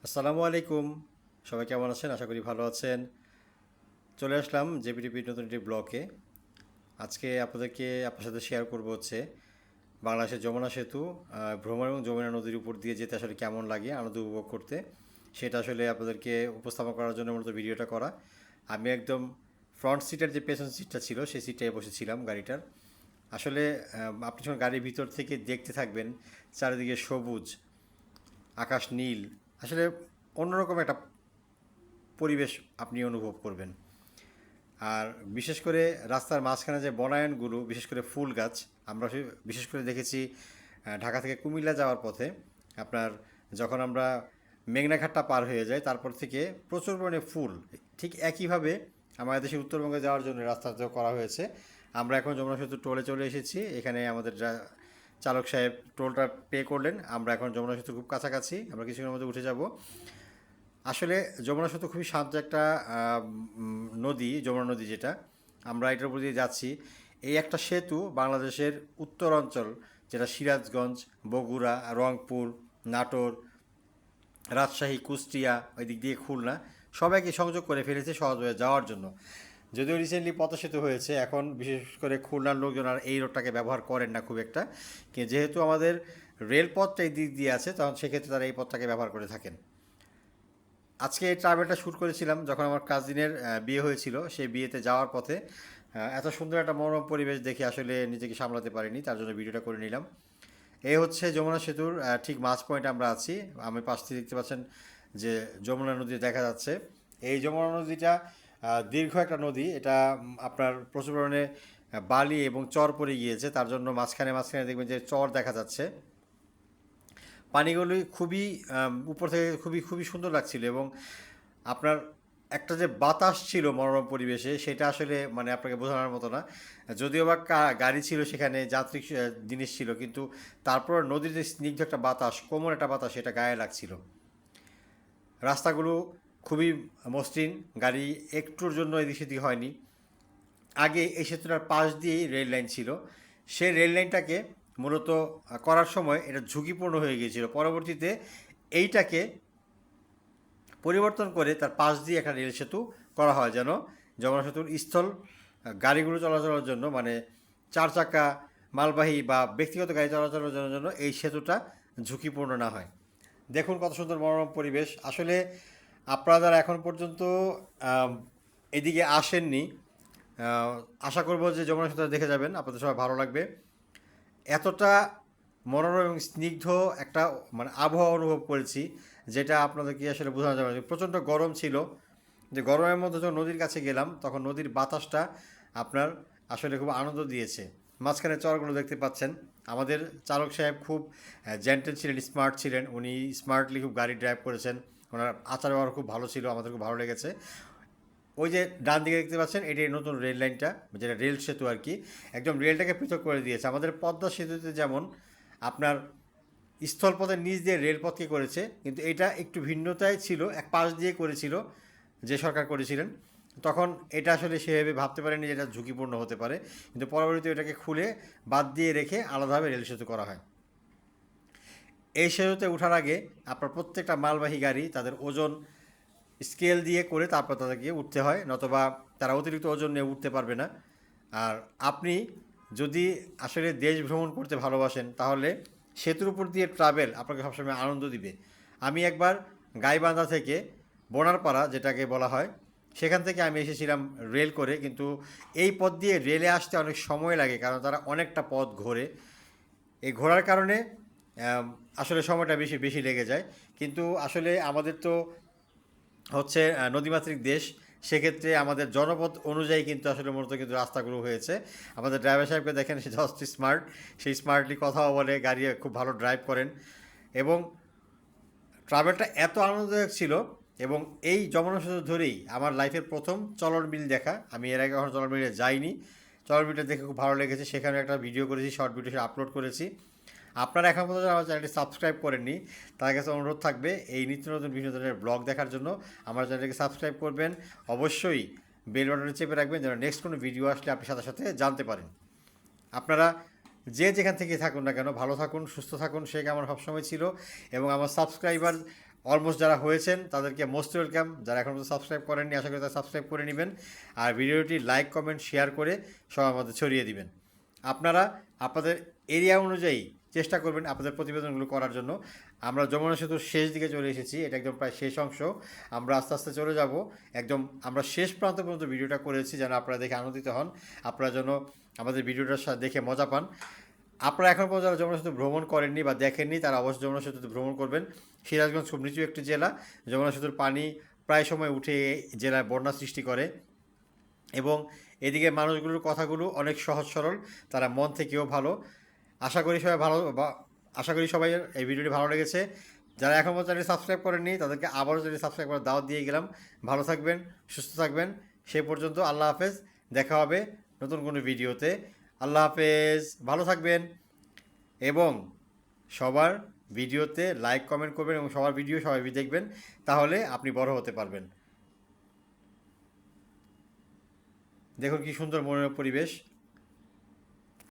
আসসালামু আলাইকুম। সবাই কেমন আছেন? আশা করি ভালো আছেন। চলে আসলাম জেপিটিপির নতুন একটি ব্লকে। আজকে আপনার সাথে শেয়ার করব হচ্ছে বাংলাদেশের যমুনা সেতু ভ্রমণ এবং যমুনা নদীর উপর দিয়ে যেতে আসলে কেমন লাগে আনন্দ উপভোগ করতে, সেটা আসলে আপনাদেরকে উপস্থাপন করার জন্য মূলত ভিডিওটা করা। আমি একদম ফ্রন্ট সিটের যে পেছন সিটটা ছিল সেই সিটটায় বসেছিলাম গাড়িটার। আসলে আপনি যখন গাড়ির ভিতর থেকে দেখতে থাকবেন চারিদিকে সবুজ, আকাশ নীল, আসলে অন্যরকম একটা পরিবেশ আপনি অনুভব করবেন। আর বিশেষ করে রাস্তার মাঝখানে যে বনায়নগুলো, বিশেষ করে ফুল গাছ, আমরা বিশেষ করে দেখেছি ঢাকা থেকে কুমিল্লা যাওয়ার পথে। আপনার যখন আমরা মেঘনাঘাটটা পার হয়ে যাই তারপর থেকে প্রচুর পরিমাণে ফুল, ঠিক একইভাবে আমাদের দেশের উত্তরবঙ্গে যাওয়ার জন্য রাস্তাটা করা হয়েছে। আমরা এখন যমুনা সেতু টোলে চলে এসেছি। এখানে আমাদের চালক সাহেব টোলটা পে করলেন। আমরা এখন যমুনা সেতুর খুব কাছাকাছি, আমরা কিছুক্ষণের মধ্যে উঠে যাব। আসলে যমুনা সেতু খুবই শান্ত একটা নদী, যমুনা নদী যেটা, আমরা এটার উপর দিয়ে যাচ্ছি। এই একটা সেতু বাংলাদেশের উত্তর অঞ্চল, যেটা সিরাজগঞ্জ, বগুড়া, রংপুর, নাটোর, রাজশাহী, কুষ্টিয়া, ওই দিক দিয়ে খুলনা, সবাইকে সংযোগ করে ফেলেছে সহজভাবে যাওয়ার জন্য। যদিও রিসেন্টলি পদ্মা সেতু হয়েছে, এখন বিশেষ করে খুলনার লোকজন আর এই রোডটাকে ব্যবহার করেন না খুব একটা, কিন্তু যেহেতু আমাদের রেলপথটা এই দিক দিয়ে আছে, তখন সেক্ষেত্রে তারা এই পথটাকে ব্যবহার করে থাকেন। আজকে এই ট্রাভেলটা শ্যুট করেছিলাম যখন আমার কাজিনের বিয়ে হয়েছিল। সেই বিয়েতে যাওয়ার পথে এত সুন্দর একটা মনোরম পরিবেশ দেখে আসলে নিজেকে সামলাতে পারিনি, তার জন্য ভিডিওটা করে নিলাম। এই হচ্ছে যমুনা সেতুর ঠিক মাঝ পয়েন্টে আমরা আছি। আমি পাশ থেকে দেখতে পাচ্ছেন যে যমুনা নদী দেখা যাচ্ছে। এই যমুনা নদীটা দীর্ঘ একটা নদী। এটা আপনার প্রচুর পরিমাণে বালি এবং চর পড়ে গিয়েছে, তার জন্য মাঝখানে মাঝখানে দেখবেন যে চর দেখা যাচ্ছে। পানিগুলি খুবই উপর থেকে খুবই খুবই সুন্দর লাগছিল, এবং আপনার একটা যে বাতাস ছিল মনোরম পরিবেশে, সেটা আসলে মানে আপনাকে বোঝানোর মতো না। যদিও বা গাড়ি ছিল সেখানে, যান্ত্রিক জিনিস ছিল, কিন্তু তারপর নদীর যে স্নিগ্ধ একটা বাতাস, কোমল একটা বাতাস, সেটা গায়ে লাগছিল। রাস্তাগুলো খুবই মসৃণ, গাড়ি একটুর জন্য এদিক সেদিক হয়নি। আগে এই সেতুটার পাশ দিয়েই রেল লাইন ছিল। সেই রেল লাইনটাকে মূলত করার সময় এটা ঝুঁকিপূর্ণ হয়ে গিয়েছিল। পরবর্তীতে এইটাকে পরিবর্তন করে তার পাশ দিয়ে একটা রেল সেতু করা হয়, যেন যমুনা সেতুর স্থল গাড়িগুলো চলাচলের জন্য, মানে চার চাকা, মালবাহী বা ব্যক্তিগত গাড়ি চলাচলের জন্য এই সেতুটা ঝুঁকিপূর্ণ না হয়। দেখুন কত সুন্দর মনোরম পরিবেশ। আসলে আপনারা যারা এখন পর্যন্ত এদিকে আসেননি, আশা করব যে যমুনা সেতু দেখে যাবেন, আপনাদের সবাই ভালো লাগবে। এতটা মনোরম এবং স্নিগ্ধ একটা মানে আবহাওয়া অনুভব করেছি, যেটা আপনাদেরকে আসলে বোঝানো যাবে না। প্রচণ্ড গরম ছিল, যে গরমের মধ্যে যখন নদীর কাছে গেলাম তখন নদীর বাতাসটা আপনার আসলে খুব আনন্দ দিয়েছে। মাঝখানে চরগুলো দেখতে পাচ্ছেন। আমাদের চালক সাহেব খুব জেন্টেল ছিলেন, স্মার্ট ছিলেন, উনি স্মার্টলি খুব গাড়ি ড্রাইভ করেছেন। ওনার আচার ব্যবহার খুব ভালো ছিল, আমাদের খুব ভালো লেগেছে। ওই যে ডান দিকে দেখতে পাচ্ছেন, এটাই নতুন রেল লাইনটা, যেটা রেল সেতু আর কি, একদম রেলটাকে পৃথক করে দিয়েছে। আমাদের পদ্মা সেতুতে যেমন আপনার স্থলপথের নিচ দিয়ে রেলপথকে করেছে, কিন্তু এটা একটু ভিন্নতাই ছিল, এক পাশ দিয়ে করেছিল যে সরকার করেছিলেন। তখন এটা আসলে সেভাবে ভাবতে পারেনি যে এটা ঝুঁকিপূর্ণ হতে পারে, কিন্তু পরবর্তীতে এটাকে খুলে বাদ দিয়ে রেখে আলাদাভাবে রেল সেতু করা হয়। এই সেতুতে ওঠার আগে আপনার প্রত্যেকটা মালবাহী গাড়ি তাদের ওজন স্কেল দিয়ে করে তারপর তাদেরকে উঠতে হয়, নতবা তারা অতিরিক্ত ওজন নিয়ে উঠতে পারবে না। আর আপনি যদি আসলে দেশ ভ্রমণ করতে ভালোবাসেন, তাহলে সেতুর উপর দিয়ে ট্রাভেল আপনাকে সবসময় আনন্দ দিবে। আমি একবার গাইবান্ধা থেকে বোনারপাড়া যেটাকে বলা হয়, সেখান থেকে আমি এসেছিলাম রেল করে, কিন্তু এই পথ দিয়ে রেলে আসতে অনেক সময় লাগে, কারণ তারা অনেকটা পথ ঘোরে। এই ঘোরার কারণে আসলে সময়টা বেশি বেশি লেগে যায়। কিন্তু আসলে আমাদের তো হচ্ছে নদীমাতৃক দেশ, সেক্ষেত্রে আমাদের জনপথ অনুযায়ী কিন্তু আসলে মূলত কিন্তু রাস্তাগুলো হয়েছে। আমাদের ড্রাইভার সাহেবকে দেখেন, সে জাস্ট স্মার্ট, সেই স্মার্টলি কথাও বলে, গাড়ি খুব ভালো ড্রাইভ করেন, এবং ট্রাভেলটা এত আনন্দদায়ক ছিল। এবং এই যমুনা সেতু ধরেই আমার লাইফের প্রথম চলন বিল দেখা। আমি এর আগে কখনো চলন বিলে যাইনি। চলন বিলটা দেখে খুব ভালো লেগেছে, সেখানে একটা ভিডিও করেছি, শর্ট ভিডিও সে আপলোড করেছি। আপনারা এখন পর্যন্ত আমার চ্যানেলটি সাবস্ক্রাইব করেননি, তার কাছে অনুরোধ থাকবে এই নিত্য নতুন বিভিন্ন ধরনের ব্লগ দেখার জন্য আমার চ্যানেলটিকে সাবস্ক্রাইব করবেন। অবশ্যই বেল বাটনে চেপে রাখবেন, যেন নেক্সট কোনো ভিডিও আসলে আপনি সাথে সাথে জানতে পারেন। আপনারা যে যেখান থেকে থাকুন না কেন, ভালো থাকুন, সুস্থ থাকুন, সে আমার সবসময় ছিল। এবং আমার সাবস্ক্রাইবার অলমোস্ট যারা হয়েছেন তাদেরকে মোস্ট ওয়েলকাম। যারা এখন পর্যন্ত সাবস্ক্রাইব করেননি আশা করি তারা সাবস্ক্রাইব করে নেবেন, আর ভিডিওটি লাইক কমেন্ট শেয়ার করে সবার মধ্যে ছড়িয়ে দিবেন। আপনারা আপনাদের এরিয়া অনুযায়ী চেষ্টা করবেন আপনাদের প্রতিবেদনগুলো করার জন্য। আমরা যমুনা সেতুর শেষ দিকে চলে এসেছি, এটা একদম প্রায় শেষ অংশ। আমরা আস্তে আস্তে চলে যাব একদম, আমরা শেষ প্রান্ত পর্যন্ত ভিডিওটা করেছি যেন আপনারা দেখে আনন্দিত হন, আপনারা যেন আমাদের ভিডিওটা দেখে মজা পান। আপনারা এখন পর্যন্ত যারা যমুনা সেতু ভ্রমণ করেননি বা দেখেননি তারা অবশ্যই যমুনা সেতুতে ভ্রমণ করবেন। সিরাজগঞ্জ খুব নিচু একটি জেলা, যমুনা সেতুর পানি প্রায় সময় উঠে জেলায় বন্যা সৃষ্টি করে, এবং এদিকে মানুষগুলোর কথাগুলো অনেক সহজ সরল, তারা মন থেকেও ভালো। আশা করি সবাই ভালো আশা করি সবাই এই ভিডিওটি ভালো লেগেছে। যারা এখন পর্যন্ত চ্যানেল সাবস্ক্রাইব করেননি তাদেরকে আবারও চ্যানেল সাবস্ক্রাইব করার দাওয়াত দিয়ে গেলাম। ভালো থাকবেন, সুস্থ থাকবেন, সে পর্যন্ত আল্লাহ হাফেজ। দেখা হবে নতুন কোনো ভিডিওতে। আল্লাহ হাফেজ, ভালো থাকবেন, এবং সবার ভিডিওতে লাইক কমেন্ট করবেন এবং সবার ভিডিও সবাই দেখবেন, তাহলে আপনি বড় হতে পারবেন। দেখুন কি সুন্দর মনোরম পরিবেশ।